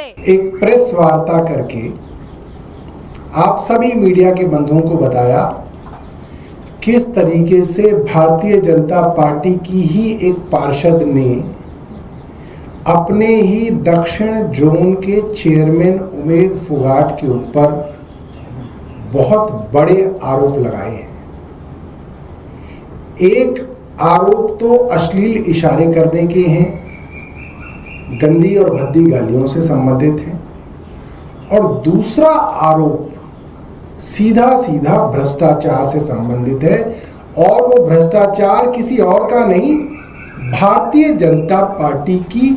एक प्रेस वार्ता करके आप सभी मीडिया के बंधुओं को बताया किस तरीके से भारतीय जनता पार्टी की ही एक पार्षद ने अपने ही दक्षिण जोन के चेयरमैन उमेद फोगाट के ऊपर बहुत बड़े आरोप लगाए हैं। एक आरोप तो अश्लील इशारे करने के हैं, गंदी और भद्दी गालियों से संबंधित है, और दूसरा आरोप सीधा सीधा भ्रष्टाचार से संबंधित है। और वो भ्रष्टाचार किसी और का नहीं, भारतीय जनता पार्टी की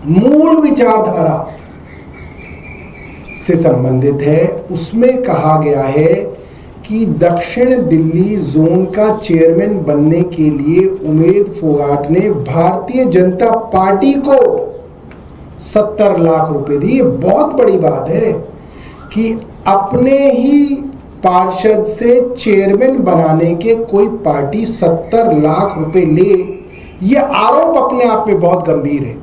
मूल विचारधारा से संबंधित है। उसमें कहा गया है कि दक्षिण दिल्ली जोन का चेयरमैन बनने के लिए उमेद फोगाट ने भारतीय जनता पार्टी को 70 लाख रुपए दिए। बहुत बड़ी बात है कि अपने ही पार्षद से चेयरमैन बनाने के कोई पार्टी 70 लाख रुपए ले, ये आरोप अपने आप में बहुत गंभीर है।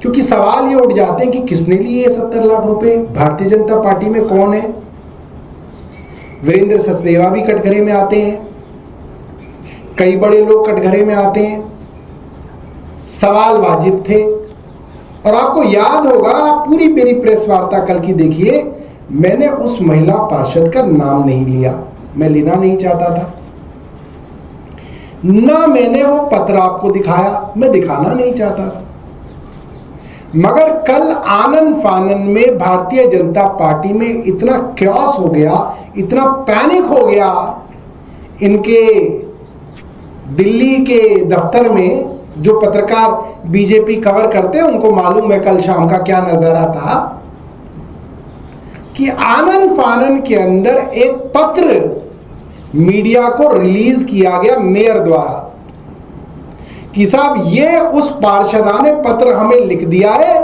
क्योंकि सवाल ये उठ जाते हैं कि किसने लिए 70 लाख रुपए, भारतीय जनता पार्टी में कौन है। वीरेंद्र सचदेवा भी कटघरे में आते हैं, कई बड़े लोग कटघरे में आते हैं। सवाल वाजिब थे। और आपको याद होगा, पूरी मेरी प्रेस वार्ता कल की देखिए, मैंने उस महिला पार्षद का नाम नहीं लिया, मैं लेना नहीं चाहता था। ना मैंने वो पत्र आपको दिखाया, मैं दिखाना नहीं चाहता था। मगर कल आनन फानन में भारतीय जनता पार्टी में इतना क्योस हो गया, इतना पैनिक हो गया, इनके दिल्ली के दफ्तर में जो पत्रकार बीजेपी कवर करते हैं उनको मालूम है कल शाम का क्या नजारा था, कि आनन फानन के अंदर एक पत्र मीडिया को रिलीज किया गया मेयर द्वारा कि साहब ये उस पार्षदा ने पत्र हमें लिख दिया है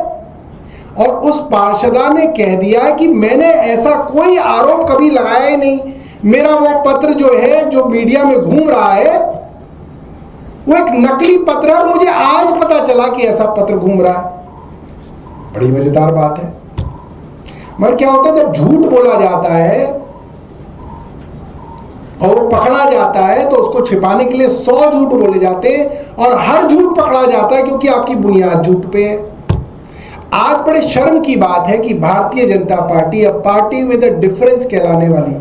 और उस पार्षदा ने कह दिया है कि मैंने ऐसा कोई आरोप कभी लगाया ही नहीं। मेरा वो पत्र जो है, जो मीडिया में घूम रहा है, वो एक नकली पत्र है और मुझे आज पता चला कि ऐसा पत्र घूम रहा है। बड़ी मजेदार बात है। मगर क्या होता है, जब झूठ बोला जाता है और वो पकड़ा जाता है तो उसको छिपाने के लिए 100 झूठ बोले जाते हैं और हर झूठ पकड़ा जाता है क्योंकि आपकी बुनियाद झूठ पे है। आज बड़े शर्म की बात है कि भारतीय जनता पार्टी, अब पार्टी विद अ डिफरेंस कहलाने वाली,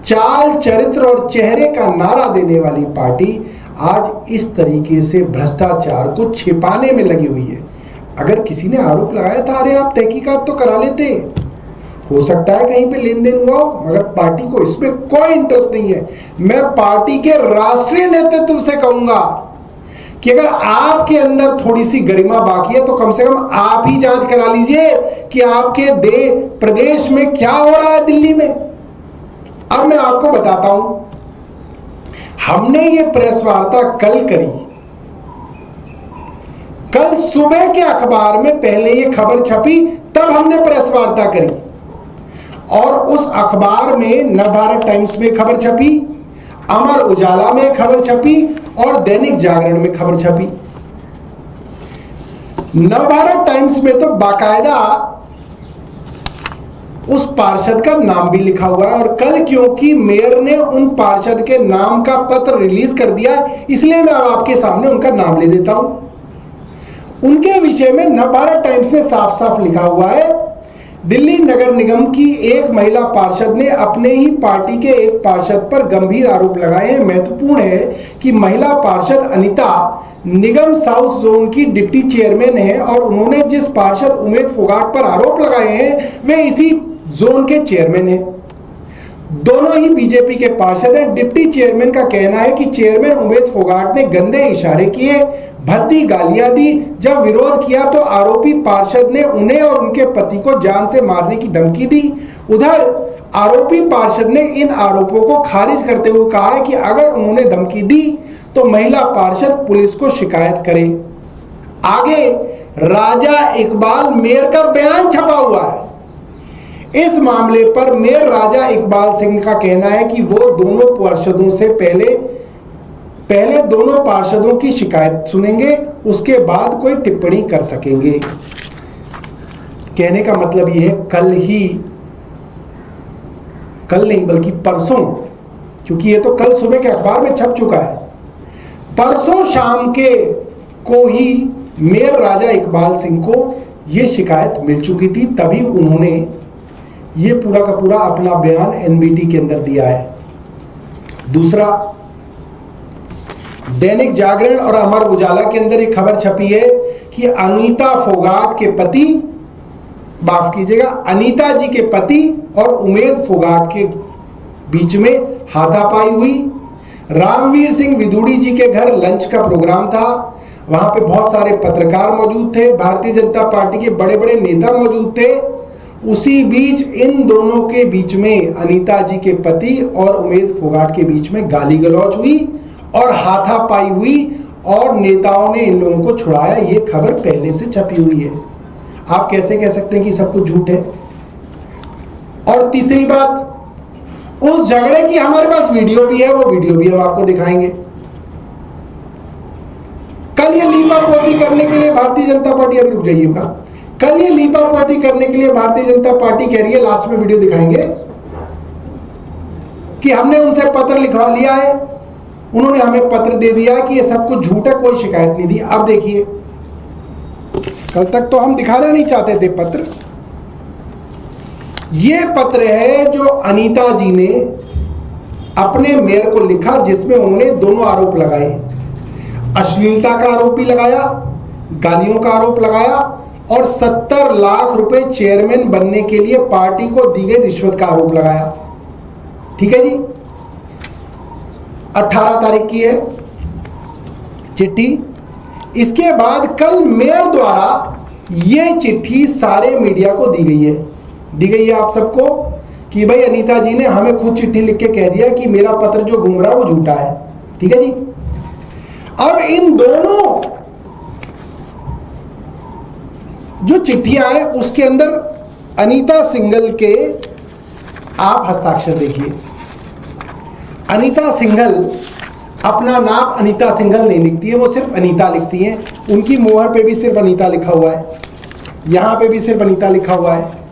चाल चरित्र और चेहरे का नारा देने वाली पार्टी आज इस तरीके से भ्रष्टाचार को छिपाने में लगी हुई है। अगर किसी ने आरोप लगाया था, अरे आप तहकीकात तो करा लेते, हो सकता है कहीं पे लेन देन हुआ हो, मगर पार्टी को इसमें कोई इंटरेस्ट नहीं है। मैं पार्टी के राष्ट्रीय नेतृत्व से कहूंगा कि अगर आपके अंदर थोड़ी सी गरिमा बाकी है तो कम से कम आप ही जांच करा लीजिए कि आपके प्रदेश में क्या हो रहा है दिल्ली में। अब मैं आपको बताता हूं, हमने ये प्रेस वार्ता कल करी। कल सुबह के अखबार में पहले ये खबर छपी, तब हमने प्रेस वार्ता करी और उस अखबार में नवभारत टाइम्स में खबर छपी, अमर उजाला में खबर छपी और दैनिक जागरण में खबर छपी। नवभारत टाइम्स में तो बाकायदा उस पार्षद का नाम भी लिखा हुआ है। और कल क्योंकि मेयर ने उन पार्षद के नाम का पत्र रिलीज कर दिया, इसलिए मैं अब आपके सामने उनका नाम ले देता हूं। उनके विषय में नवभारत टाइम्स ने साफ साफ लिखा हुआ है, दिल्ली नगर निगम की एक महिला पार्षद ने अपने ही पार्टी के एक पार्षद पर गंभीर आरोप लगाए हैं। महत्वपूर्ण है कि महिला पार्षद अनीता निगम साउथ जोन की डिप्टी चेयरमैन है और उन्होंने जिस पार्षद उमेद फोगाट पर आरोप लगाए हैं वे इसी जोन के चेयरमैन हैं। दोनों ही बीजेपी के पार्षद हैं। डिप्टी चेयरमैन का कहना है कि चेयरमैन उमेद फोगाट ने गंदे इशारे किए, भद्दी गालियां दी। जब विरोध किया तो आरोपी पार्षद ने उन्हें और उनके पति को जान से मारने की धमकी दी। उधर आरोपी पार्षद ने इन आरोपों को खारिज करते हुए कहा है कि अगर उन्होंने धमकी दी तो महिला पार्षद पुलिस को शिकायत करे। आगे राजा इकबाल मेयर का बयान छपा हुआ है। इस मामले पर मेयर राजा इकबाल सिंह का कहना है कि वो दोनों पार्षदों से पहले दोनों पार्षदों की शिकायत सुनेंगे, उसके बाद कोई टिप्पणी कर सकेंगे। कहने का मतलब यह है कल नहीं बल्कि परसों, क्योंकि ये तो कल सुबह के अखबार में छप चुका है, परसों शाम के को ही मेयर राजा इकबाल सिंह को यह शिकायत मिल चुकी थी। तभी उन्होंने ये पूरा का पूरा अपना बयान एनबीटी के अंदर दिया है। दूसरा, दैनिक जागरण और अमर उजाला के अंदर एक खबर छपी है कि अनीता फोगाट के पति, माफ कीजिएगा, अनीता जी के पति और उमेद फोगाट के बीच में हाथापाई हुई। रामवीर सिंह विदुड़ी जी के घर लंच का प्रोग्राम था, वहां पे बहुत सारे पत्रकार मौजूद थे, भारतीय जनता पार्टी के बड़े बड़े नेता मौजूद थे। उसी बीच इन दोनों के बीच में, अनीता जी के पति और उमेद फोगाट के बीच में गाली गलौज हुई और हाथापाई हुई और नेताओं ने इन लोगों को छुड़ाया। ये खबर पहले से छपी हुई है। आप कैसे कह सकते हैं कि सब कुछ झूठ है? और तीसरी बात, उस झगड़े की हमारे पास वीडियो भी है, वो वीडियो भी हम आपको दिखाएंगे। कल ये लीपापोती करने के लिए भारतीय जनता पार्टी, अभी रुक जाइएगा, कल ये लीपापोती करने के लिए भारतीय जनता पार्टी कह रही है, लास्ट में वीडियो दिखाएंगे, कि हमने उनसे पत्र लिखवा लिया है, उन्होंने हमें पत्र दे दिया कि ये सब कुछ झूठ है, कोई शिकायत नहीं दी। अब देखिए, कल तक तो हम दिखाना नहीं चाहते थे पत्र। ये पत्र है जो अनीता जी ने अपने मेयर को लिखा, जिसमें उन्होंने दोनों आरोप लगाए, अश्लीलता का आरोप भी लगाया, गालियों का आरोप लगाया और 70 लाख रुपए चेयरमैन बनने के लिए पार्टी को दी गई रिश्वत का आरोप लगाया। ठीक है जी, 18 तारीख की है चिट्ठी। इसके बाद कल मेयर द्वारा यह चिट्ठी सारे मीडिया को दी गई है आप सबको, कि भाई अनीता जी ने हमें खुद चिट्ठी लिख के कह दिया कि मेरा पत्र जो घूम रहा है वो झूठा है। ठीक है जी। अब इन दोनों जो चिट्ठियां हैं उसके अंदर अनीता सिंघल के आप हस्ताक्षर देखिए। अनीता सिंघल अपना नाम अनीता सिंघल नहीं लिखती है, वो सिर्फ अनीता लिखती हैं। उनकी मोहर पे भी सिर्फ अनीता लिखा हुआ है, यहां पे भी सिर्फ अनीता लिखा हुआ है।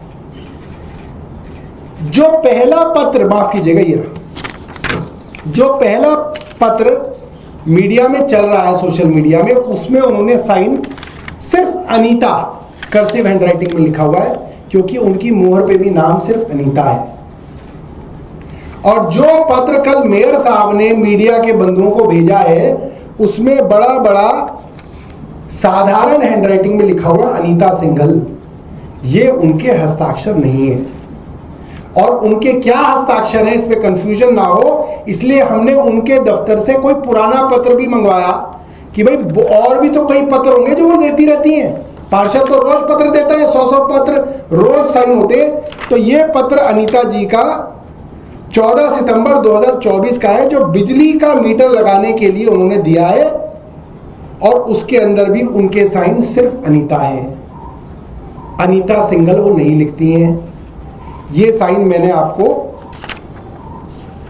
जो पहला पत्र, माफ कीजिएगा, ये रहा जो पहला पत्र मीडिया में चल रहा है, सोशल मीडिया में, उसमें उन्होंने साइन सिर्फ अनीता कर्सिव हैंडराइटिंग में लिखा हुआ है, क्योंकि उनकी मोहर पे भी नाम सिर्फ अनीता है। और जो पत्र कल मेयर साहब ने मीडिया के बंधुओं को भेजा है, उसमें बड़ा बड़ा साधारण हैंडराइटिंग में लिखा हुआ अनीता सिंघल, ये उनके हस्ताक्षर नहीं है। और उनके क्या हस्ताक्षर है, इसमें कंफ्यूजन ना हो, इसलिए हमने उनके दफ्तर से कोई पुराना पत्र भी मंगवाया कि भाई और भी तो कई पत्र होंगे जो वो देती रहती हैं, पार्षद तो रोज पत्र देता है, 100 पत्र रोज साइन होते हैं। तो ये पत्र अनीता जी का 14 सितंबर 2024 का है, जो बिजली का मीटर लगाने के लिए उन्होंने दिया है, और उसके अंदर भी उनके साइन सिर्फ अनीता है, अनीता सिंघल वो नहीं लिखती हैं। ये साइन मैंने आपको,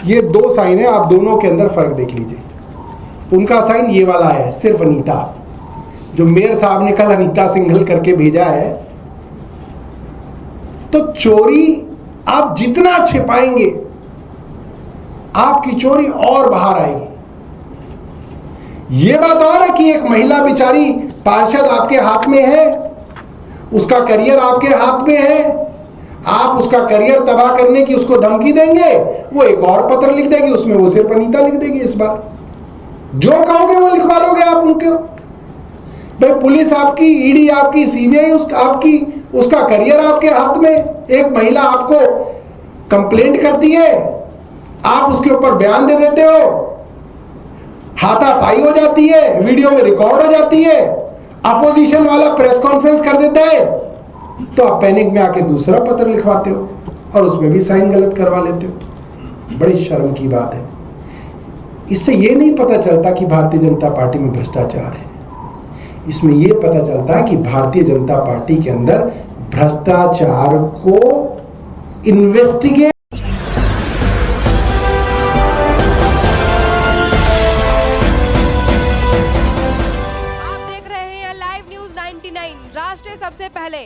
ये 2 साइन है, आप दोनों के अंदर फर्क देख लीजिए। उनका साइन ये वाला है, सिर्फ अनीता, जो मेयर साहब ने कल अनीता सिंघल करके भेजा है। तो चोरी आप जितना छिपाएंगे, आपकी चोरी और बाहर आएगी। यह बात और है कि एक महिला बेचारी पार्षद आपके हाथ में है, उसका करियर आपके हाथ में है, आप उसका करियर तबाह करने की उसको धमकी देंगे, वो एक और पत्र लिख देगी, उसमें वो सिर्फ अनीता लिख देगी। इस बार जो कहोगे वो लिखवा लोगे आप उनके। भाई पुलिस आपकी, ईडी आपकी, सीबीआई आपकी, उसका करियर आपके हाथ में। एक महिला आपको कंप्लेंट करती है, आप उसके ऊपर बयान दे देते हो, हाथापाई हो जाती है, वीडियो में रिकॉर्ड हो जाती है, अपोजिशन वाला प्रेस कॉन्फ्रेंस कर देता है, तो आप पैनिक में आके दूसरा पत्र लिखवाते हो और उसमें भी साइन गलत करवा लेते हो। बड़ी शर्म की बात है। इससे ये नहीं पता चलता कि भारतीय जनता पार्टी में भ्रष्टाचार है, इसमें यह पता चलता है कि भारतीय जनता पार्टी के अंदर भ्रष्टाचार को इन्वेस्टिगेट 99 राष्ट्र सबसे पहले।